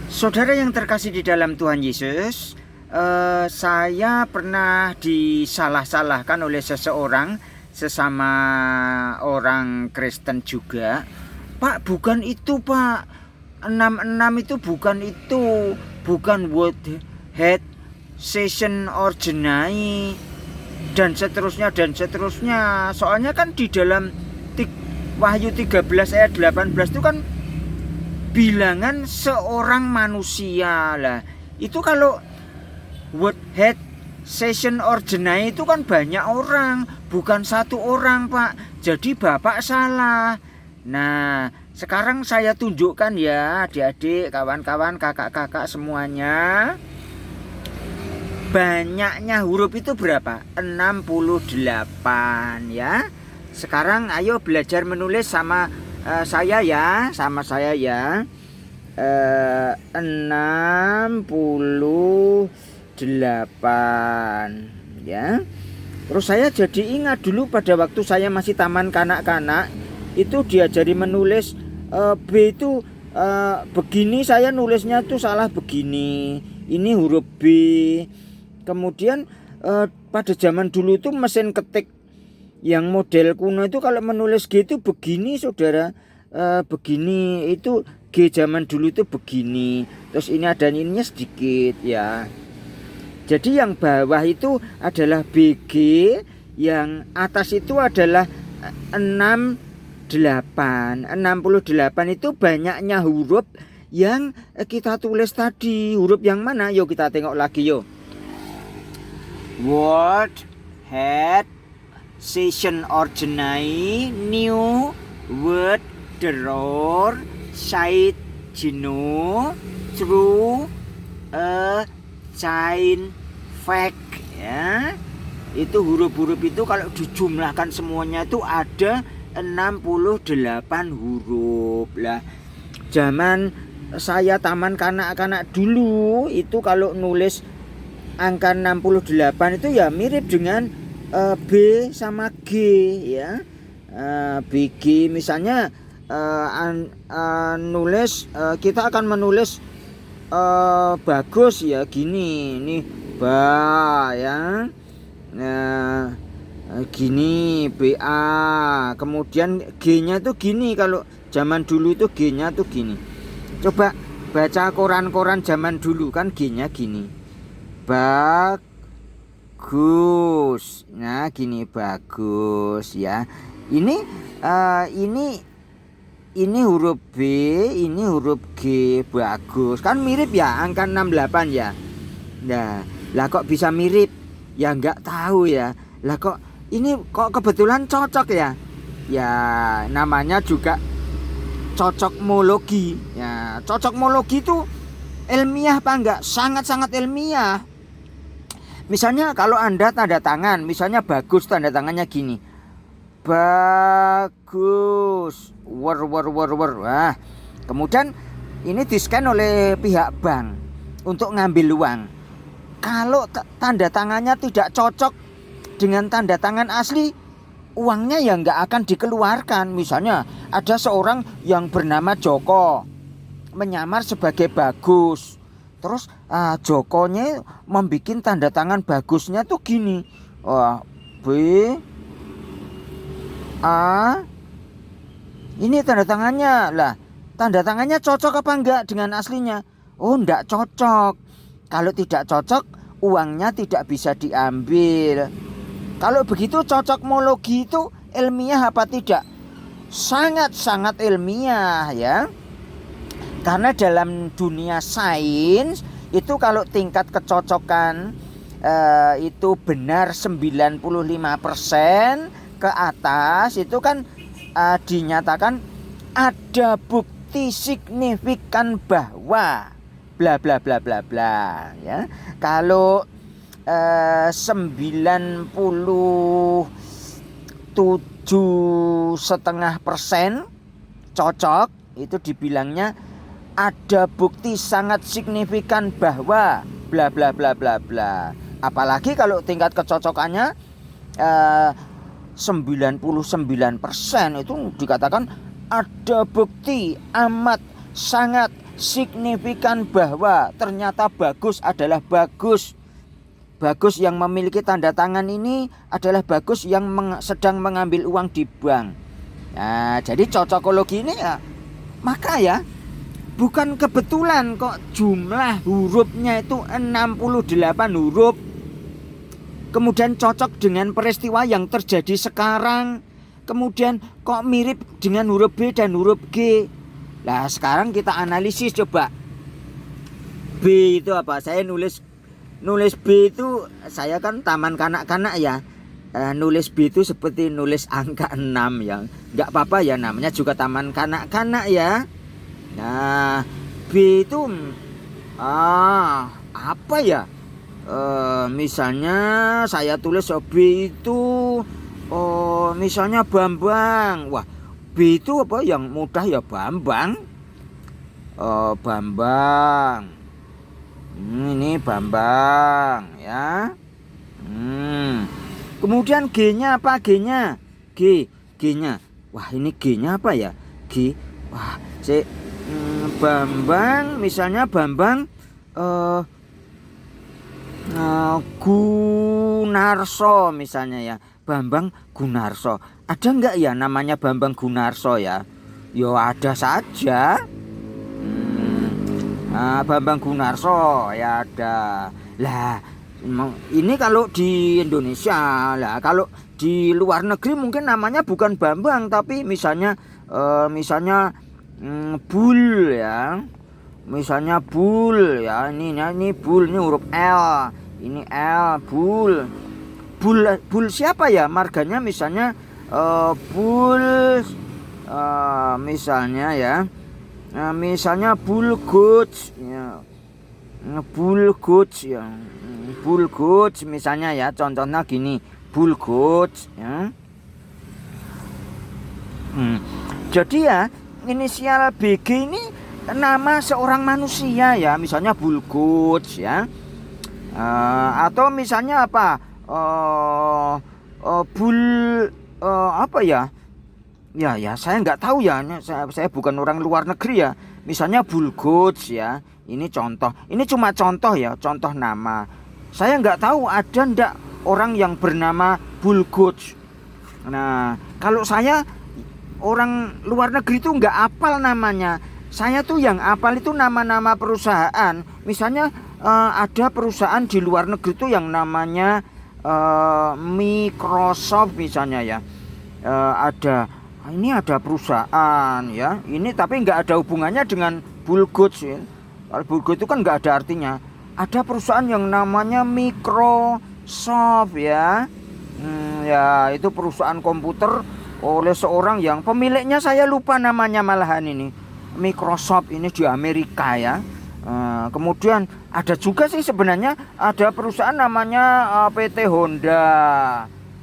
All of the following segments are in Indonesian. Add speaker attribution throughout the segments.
Speaker 1: Saudara yang terkasih di dalam Tuhan Yesus, saya pernah disalah-salahkan oleh seseorang, sesama orang Kristen juga. Pak, bukan itu Pak, 66 itu bukan word head session or jenai, dan seterusnya. Soalnya kan di dalam Wahyu 13 ayat 18 itu kan bilangan seorang manusia lah. Itu kalau word head session or jenai itu kan banyak orang, bukan satu orang Pak. Jadi Bapak salah. Nah, sekarang saya tunjukkan ya adik-adik, kawan-kawan, kakak-kakak semuanya. Banyaknya huruf itu berapa? 68 ya. Sekarang ayo belajar menulis sama saya ya. 68 ya. Terus saya jadi ingat dulu pada waktu saya masih taman kanak-kanak, itu diajari menulis B itu begini, saya nulisnya tuh salah begini. Ini huruf B. Kemudian pada zaman dulu itu mesin ketik yang model kuno itu kalau menulis G itu begini saudara, begini, itu G zaman dulu itu begini. Terus ini ada ininya sedikit ya. Jadi yang bawah itu adalah BG, yang atas itu adalah 68 itu banyaknya huruf yang kita tulis tadi. Huruf yang mana? Yuk kita tengok lagi yuk. Word head session or jenai, new word drawer, side jino, true chain fact ya. Itu huruf-huruf itu kalau dijumlahkan semuanya itu ada 68 huruf lah. Zaman saya taman kanak-kanak dulu itu kalau nulis angka 68 itu ya mirip dengan B sama G ya. BG misalnya nulis kita akan menulis bagus ya gini, ini ba ya. Nah, gini BA, kemudian G-nya tuh gini. Kalau zaman dulu itu G-nya tuh gini. Coba baca koran-koran zaman dulu kan G-nya gini. Bagus. Nah, gini bagus ya. Ini huruf B, ini huruf G, bagus. Kan mirip ya angka 68 ya. Nah, lah kok bisa mirip? Ya enggak tahu ya. Lah kok ini kok kebetulan cocok ya? Ya namanya juga cocokmologi. Ya, cocokmologi itu ilmiah apa enggak? Sangat-sangat ilmiah. Misalnya kalau Anda tanda tangan, misalnya bagus, tanda tangannya gini. Bagus. Wer. Wah. Kemudian ini di-scan oleh pihak bank untuk ngambil uang. Kalau tanda tangannya tidak cocok dengan tanda tangan asli, uangnya ya nggak akan dikeluarkan. Misalnya ada seorang yang bernama Joko menyamar sebagai Bagus. Terus Jokonya membuat tanda tangan Bagusnya tuh gini. B A. Ini tanda tangannya. Lah, tanda tangannya cocok apa enggak dengan aslinya? Oh, enggak cocok. Kalau tidak cocok, uangnya tidak bisa diambil. Kalau begitu cocokmologi itu ilmiah apa tidak? Sangat-sangat ilmiah ya. Karena dalam dunia sains itu kalau tingkat kecocokan itu benar 95% ke atas, itu kan dinyatakan ada bukti signifikan bahwa bla bla bla bla bla ya. Kalau 97,5% cocok, itu dibilangnya ada bukti sangat signifikan bahwa bla bla bla bla bla. Apalagi kalau tingkat kecocokannya 99% itu dikatakan ada bukti amat sangat signifikan bahwa ternyata Bagus adalah Bagus. Bagus yang memiliki tanda tangan ini adalah Bagus yang sedang mengambil uang di bank. Nah, jadi cocokologi ini ya, maka ya bukan kebetulan kok jumlah hurufnya itu 68 huruf. Kemudian cocok dengan peristiwa yang terjadi sekarang. Kemudian kok mirip dengan huruf B dan huruf G. Nah, sekarang kita analisis coba. B itu apa? Saya nulis B itu, saya kan taman kanak-kanak ya. Nulis B itu seperti nulis angka 6 ya. Enggak apa-apa ya, namanya juga taman kanak-kanak ya. Nah, B itu apa ya? Misalnya saya tulis B itu misalnya Bambang. Wah, B itu apa yang mudah ya, Bambang. Bambang. Ini Bambang ya. Kemudian G-nya apa? G-nya G-nya. Wah, ini G-nya apa ya? G. Wah, Bambang, misalnya Bambang Gunarso misalnya ya. Bambang Gunarso. Ada enggak ya namanya Bambang Gunarso ya? Yo ada saja. Bambang Gunarso ya ada. Lah, ini kalau di Indonesia. Lah, kalau di luar negeri mungkin namanya bukan Bambang, tapi misalnya Bul ya. Misalnya Bul ya. Ini Bul, ini huruf L. Ini L, Bul. Bul siapa ya marganya? Misalnya Bul misalnya ya. Misalnya Bull Goods ya. Bull Goods ya. Bull Goods misalnya ya, contohnya gini, Bull Goods ya. Jadi ya, inisial BG ini nama seorang manusia ya, misalnya Bull Goods ya. Atau misalnya apa? Bull apa ya? Ya, saya nggak tahu ya. Saya bukan orang luar negeri ya. Misalnya Bull Goods ya. Ini contoh. Ini cuma contoh ya, contoh nama. Saya nggak tahu ada ndak orang yang bernama Bull Goods. Nah, kalau saya orang luar negeri itu nggak hafal namanya. Saya tuh yang hafal itu nama-nama perusahaan. Misalnya ada perusahaan di luar negeri itu yang namanya Microsoft misalnya ya. Ini ada perusahaan ya. Ini tapi nggak ada hubungannya dengan Bull Goods ya. Kalau Bull Goods itu kan nggak ada artinya. Ada perusahaan yang namanya Microsoft ya. Ya itu perusahaan komputer oleh seorang yang pemiliknya saya lupa namanya malahan ini. Microsoft ini di Amerika ya. Kemudian ada juga sih sebenarnya ada perusahaan namanya PT Honda.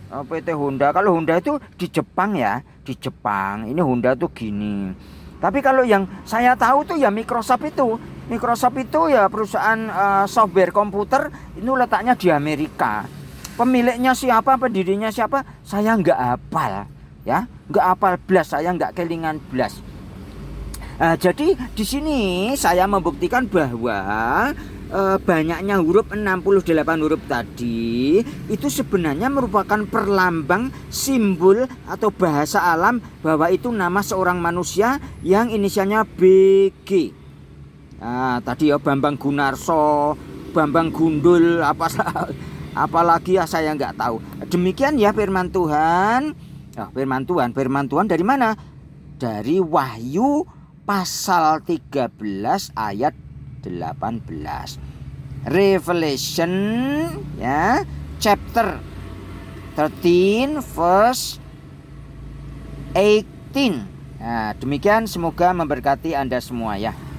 Speaker 1: PT Honda. Kalau Honda itu di Jepang ya, di Jepang. Ini Honda tuh gini. Tapi kalau yang saya tahu tuh ya Microsoft itu. Microsoft itu ya perusahaan software komputer, itu letaknya di Amerika. Pemiliknya siapa, pendirinya siapa, saya nggak hafal ya, nggak hafal blas, saya nggak kelingan blas. Jadi di sini saya membuktikan bahwa banyaknya huruf 68 huruf tadi itu sebenarnya merupakan perlambang simbol atau bahasa alam bahwa itu nama seorang manusia yang inisialnya BG. Tadi ya Bambang Gunarso, Bambang Gundul, apalagi ya saya nggak tahu. Demikian ya firman Tuhan. Firman Tuhan dari mana? Dari Wahyu pasal 13 ayat 18. Revelation ya, chapter 13 verse 18. Demikian, semoga memberkati Anda semua ya.